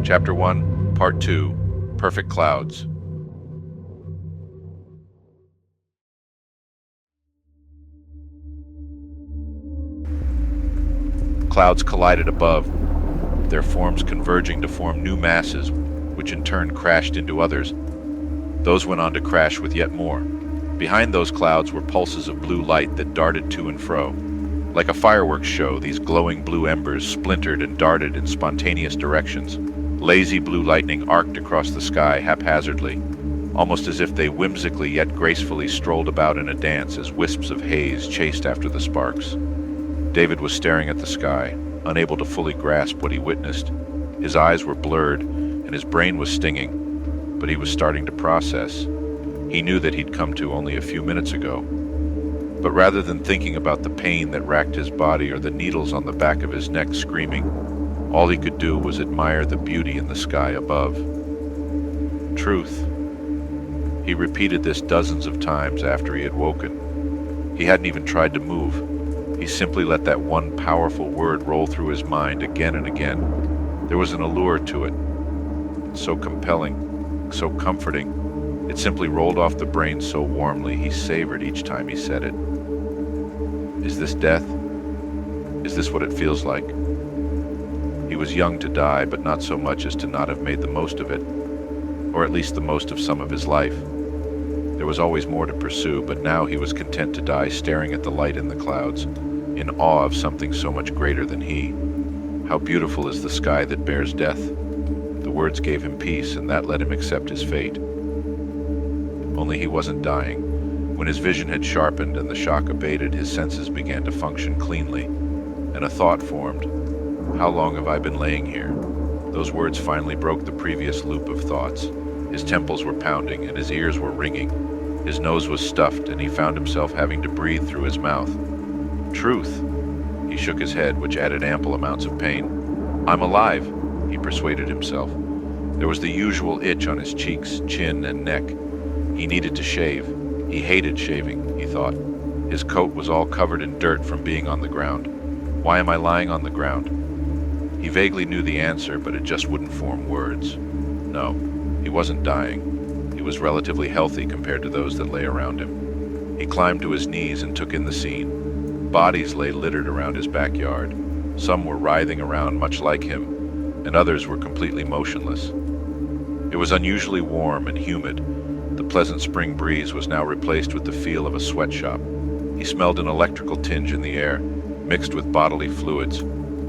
Chapter 1, Part 2, Perfect Clouds. Clouds collided above, their forms converging to form new masses, which in turn crashed into others. Those went on to crash with yet more. Behind those clouds were pulses of blue light that darted to and fro. Like a fireworks show, these glowing blue embers splintered and darted in spontaneous directions. Lazy blue lightning arced across the sky haphazardly, almost as if they whimsically yet gracefully strolled about in a dance as wisps of haze chased after the sparks. David was staring at the sky, unable to fully grasp what he witnessed. His eyes were blurred, and his brain was stinging, but he was starting to process. He knew that he'd come to only a few minutes ago. But rather than thinking about the pain that racked his body or the needles on the back of his neck screaming, all he could do was admire the beauty in the sky above. Truth. He repeated this dozens of times after he had woken. He hadn't even tried to move. He simply let that one powerful word roll through his mind again and again. There was an allure to it, so compelling, so comforting. It simply rolled off the brain so warmly he savored each time he said it. Is this death? Is this what it feels like? He was young to die, but not so much as to not have made the most of it, or at least the most of some of his life. There was always more to pursue, but now he was content to die staring at the light in the clouds, in awe of something so much greater than he. How beautiful is the sky that bears death. The words gave him peace, and that let him accept his fate. Only he wasn't dying. When his vision had sharpened and the shock abated, his senses began to function cleanly, and a thought formed. How long have I been laying here? Those words finally broke the previous loop of thoughts. His temples were pounding and his ears were ringing. His nose was stuffed and he found himself having to breathe through his mouth. Truth. He shook his head, which added ample amounts of pain. I'm alive, he persuaded himself. There was the usual itch on his cheeks, chin, and neck. He needed to shave. He hated shaving, he thought. His coat was all covered in dirt from being on the ground. Why am I lying on the ground? He vaguely knew the answer, but it just wouldn't form words. No, he wasn't dying. He was relatively healthy compared to those that lay around him. He climbed to his knees and took in the scene. Bodies lay littered around his backyard. Some were writhing around much like him, and others were completely motionless. It was unusually warm and humid. The pleasant spring breeze was now replaced with the feel of a sweatshop. He smelled an electrical tinge in the air, mixed with bodily fluids,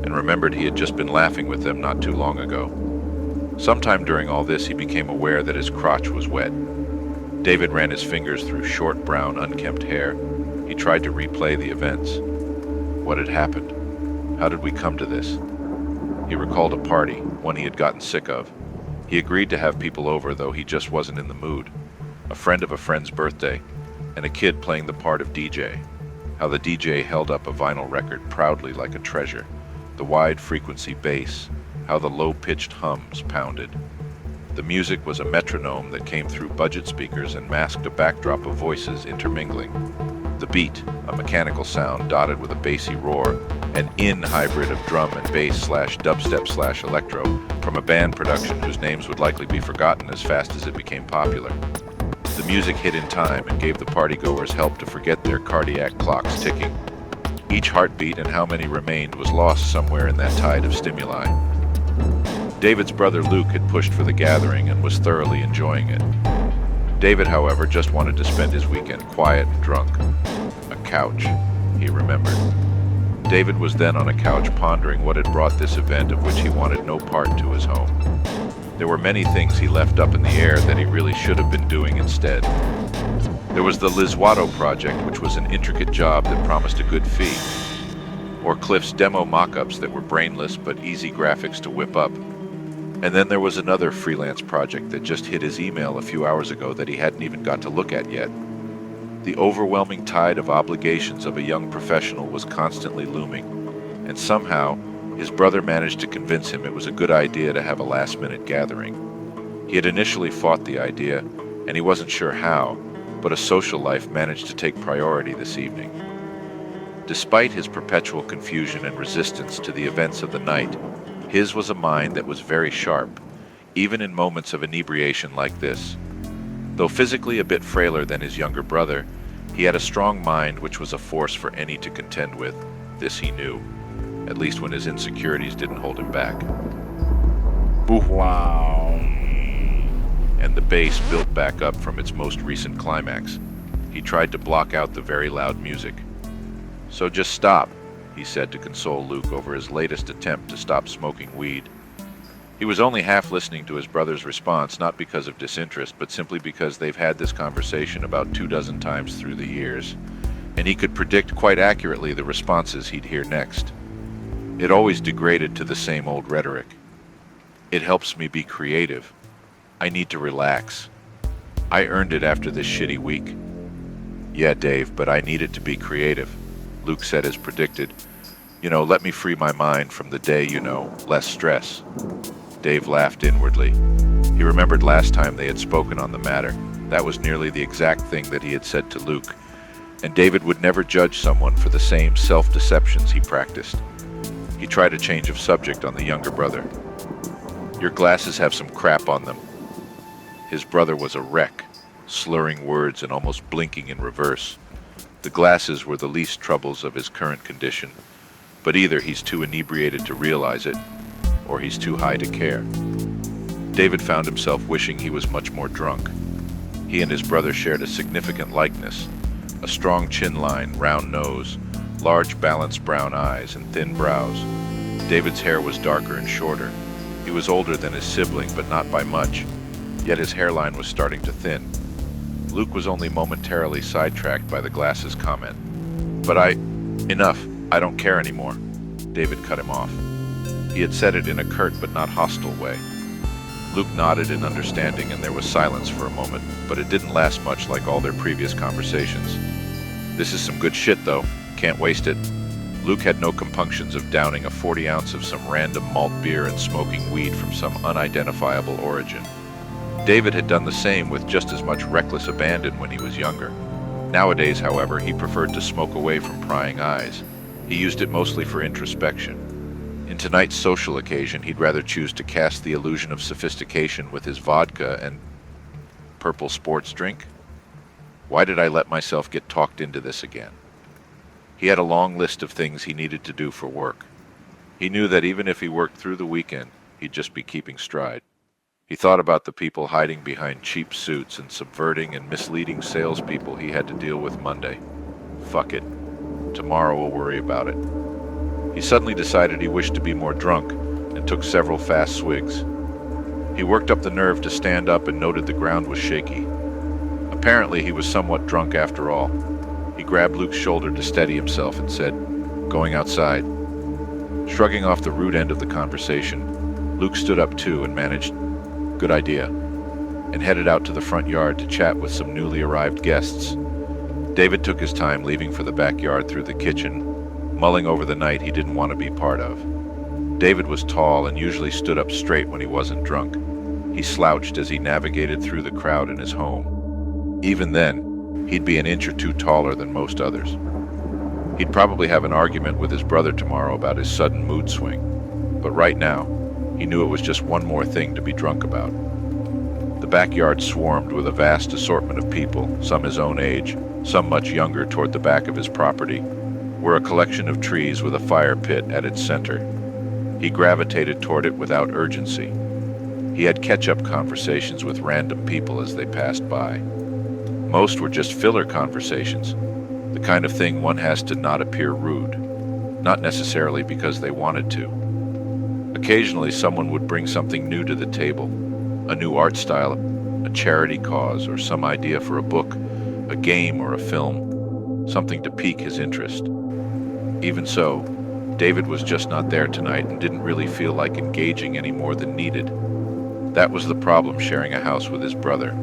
and remembered he had just been laughing with them not too long ago. Sometime during all this, he became aware that his crotch was wet. David ran his fingers through short, brown, unkempt hair. He tried to replay the events. What had happened? How did we come to this? He recalled a party, one he had gotten sick of. He agreed to have people over, though he just wasn't in the mood. A friend of a friend's birthday, and a kid playing the part of DJ. How the DJ held up a vinyl record proudly like a treasure. The wide-frequency bass, how the low-pitched hums pounded. The music was a metronome that came through budget speakers and masked a backdrop of voices intermingling. The beat, a mechanical sound dotted with a bassy roar, an hybrid of drum and bass / dubstep / electro from a band production whose names would likely be forgotten as fast as it became popular. The music hit in time and gave the partygoers help to forget their cardiac clocks ticking. Each heartbeat and how many remained was lost somewhere in that tide of stimuli. David's brother Luke had pushed for the gathering and was thoroughly enjoying it. David, however, just wanted to spend his weekend quiet and drunk. A couch, he remembered. David was then on a couch pondering what had brought this event of which he wanted no part to his home. There were many things he left up in the air that he really should have been doing instead. There was the Liswato project, which was an intricate job that promised a good fee. Or Cliff's demo mock-ups that were brainless but easy graphics to whip up. And then there was another freelance project that just hit his email a few hours ago that he hadn't even got to look at yet. The overwhelming tide of obligations of a young professional was constantly looming, and somehow his brother managed to convince him it was a good idea to have a last-minute gathering. He had initially fought the idea, and he wasn't sure how, but a social life managed to take priority this evening. Despite his perpetual confusion and resistance to the events of the night, His was a mind that was very sharp, even in moments of inebriation like this. Though physically a bit frailer than his younger brother, he had a strong mind which was a force for any to contend with. This he knew, at least when his insecurities didn't hold him back. Wow. And the bass built back up from its most recent climax. He tried to block out the very loud music. "So just stop," he said to console Luke over his latest attempt to stop smoking weed. He was only half listening to his brother's response, not because of disinterest, but simply because they've had this conversation about 24 times through the years, and he could predict quite accurately the responses he'd hear next. It always degraded to the same old rhetoric. "It helps me be creative. I need to relax. I earned it after this shitty week." "Yeah, Dave, but I need it to be creative," Luke said as predicted. Let me free my mind from the day, less stress." Dave laughed inwardly. He remembered last time they had spoken on the matter. That was nearly the exact thing that he had said to Luke, and David would never judge someone for the same self-deceptions he practiced. He tried a change of subject on the younger brother. "Your glasses have some crap on them." His brother was a wreck, slurring words and almost blinking in reverse. The glasses were the least troubles of his current condition, but either he's too inebriated to realize it, or he's too high to care. David found himself wishing he was much more drunk. He and his brother shared a significant likeness: a strong chin line, round nose, large balanced brown eyes, and thin brows. David's hair was darker and shorter. He was older than his sibling, but not by much, yet his hairline was starting to thin. Luke was only momentarily sidetracked by the glasses comment. Enough, I don't care anymore." David cut him off. He had said it in a curt but not hostile way. Luke nodded in understanding, and there was silence for a moment, but it didn't last much like all their previous conversations. "This is some good shit, though. Can't waste it." Luke had no compunctions of downing a 40 ounce of some random malt beer and smoking weed from some unidentifiable origin. David had done the same with just as much reckless abandon when he was younger. Nowadays, however, he preferred to smoke away from prying eyes. He used it mostly for introspection. In tonight's social occasion, he'd rather choose to cast the illusion of sophistication with his vodka and purple sports drink. Why did I let myself get talked into this again? He had a long list of things he needed to do for work. He knew that even if he worked through the weekend, he'd just be keeping stride. He thought about the people hiding behind cheap suits and subverting and misleading salespeople he had to deal with Monday. Fuck it. Tomorrow we'll worry about it. He suddenly decided he wished to be more drunk and took several fast swigs. He worked up the nerve to stand up and noted the ground was shaky. Apparently he was somewhat drunk after all. He grabbed Luke's shoulder to steady himself and said, "Going outside." Shrugging off the rude end of the conversation, Luke stood up too and managed, "Good idea," and headed out to the front yard to chat with some newly arrived guests. David took his time leaving for the backyard through the kitchen, mulling over the night he didn't want to be part of. David was tall and usually stood up straight when he wasn't drunk. He slouched as he navigated through the crowd in his home. Even then, he'd be an inch or two taller than most others. He'd probably have an argument with his brother tomorrow about his sudden mood swing, but right now, he knew it was just one more thing to be drunk about. The backyard swarmed with a vast assortment of people, some his own age, some much younger toward the back of his property, were a collection of trees with a fire pit at its center. He gravitated toward it without urgency. He had catch-up conversations with random people as they passed by. Most were just filler conversations, the kind of thing one has to not appear rude, not necessarily because they wanted to. Occasionally someone would bring something new to the table, a new art style, a charity cause, or some idea for a book, a game, or a film, something to pique his interest. Even so, David was just not there tonight and didn't really feel like engaging any more than needed. That was the problem sharing a house with his brother.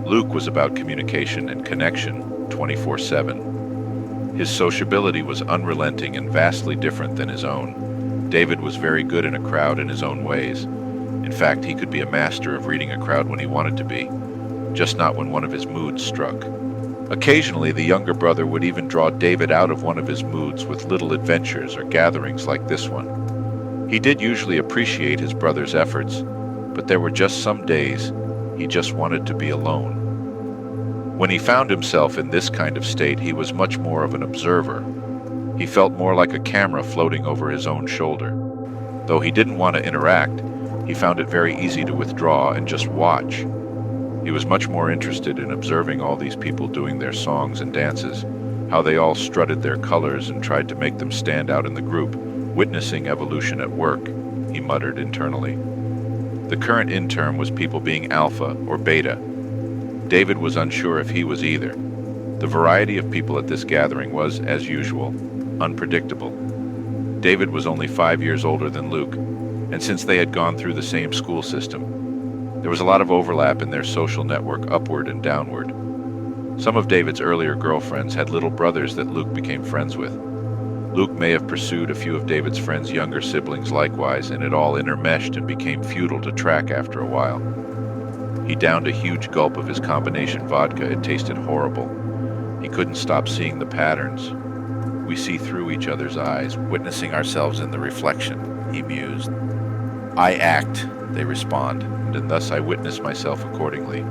Luke was about communication and connection 24/7. His sociability was unrelenting and vastly different than his own. David was very good in a crowd in his own ways. In fact, he could be a master of reading a crowd when he wanted to be, just not when one of his moods struck. Occasionally, the younger brother would even draw David out of one of his moods with little adventures or gatherings like this one. He did usually appreciate his brother's efforts, but there were just some days he just wanted to be alone. When he found himself in this kind of state, he was much more of an observer. He felt more like a camera floating over his own shoulder. Though he didn't want to interact, he found it very easy to withdraw and just watch. He was much more interested in observing all these people doing their songs and dances, how they all strutted their colors and tried to make them stand out in the group, witnessing evolution at work, he muttered internally. The current in-term was people being alpha or beta. David was unsure if he was either. The variety of people at this gathering was, as usual, unpredictable. David was only 5 years older than Luke, and since they had gone through the same school system, there was a lot of overlap in their social network upward and downward. Some of David's earlier girlfriends had little brothers that Luke became friends with. Luke may have pursued a few of David's friends' younger siblings likewise, and it all intermeshed and became futile to track after a while. He downed a huge gulp of his combination vodka. It tasted horrible. He couldn't stop seeing the patterns. We see through each other's eyes, witnessing ourselves in the reflection, he mused. I act, they respond, and thus I witness myself accordingly.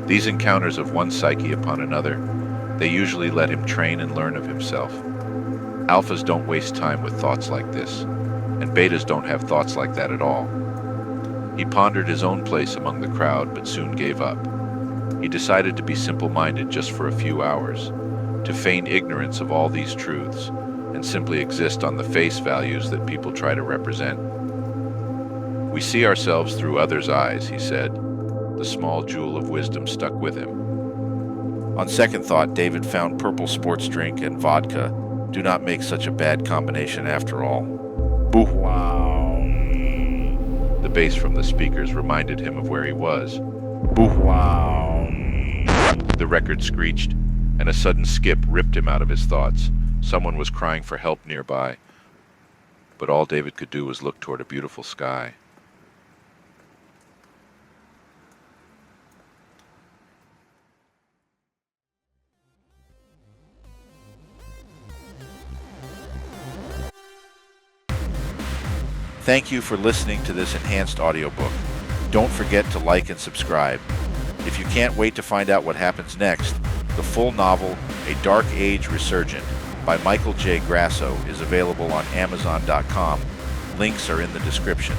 These encounters of one psyche upon another, they usually let him train and learn of himself. Alphas don't waste time with thoughts like this, and betas don't have thoughts like that at all. He pondered his own place among the crowd, but soon gave up. He decided to be simple-minded just for a few hours, to feign ignorance of all these truths, and simply exist on the face values that people try to represent. We see ourselves through others' eyes, he said. The small jewel of wisdom stuck with him. On second thought, David found purple sports drink and vodka do not make such a bad combination after all. Boo! Wow! The bass from the speakers reminded him of where he was. Boo! Wow! The record screeched, and a sudden skip ripped him out of his thoughts. Someone was crying for help nearby, but all David could do was look toward a beautiful sky. Thank you for listening to this enhanced audiobook. Don't forget to like and subscribe. If you can't wait to find out what happens next, the full novel, A Dark Age Resurgent, by Michael J. Grasso, is available on Amazon.com. Links are in the description.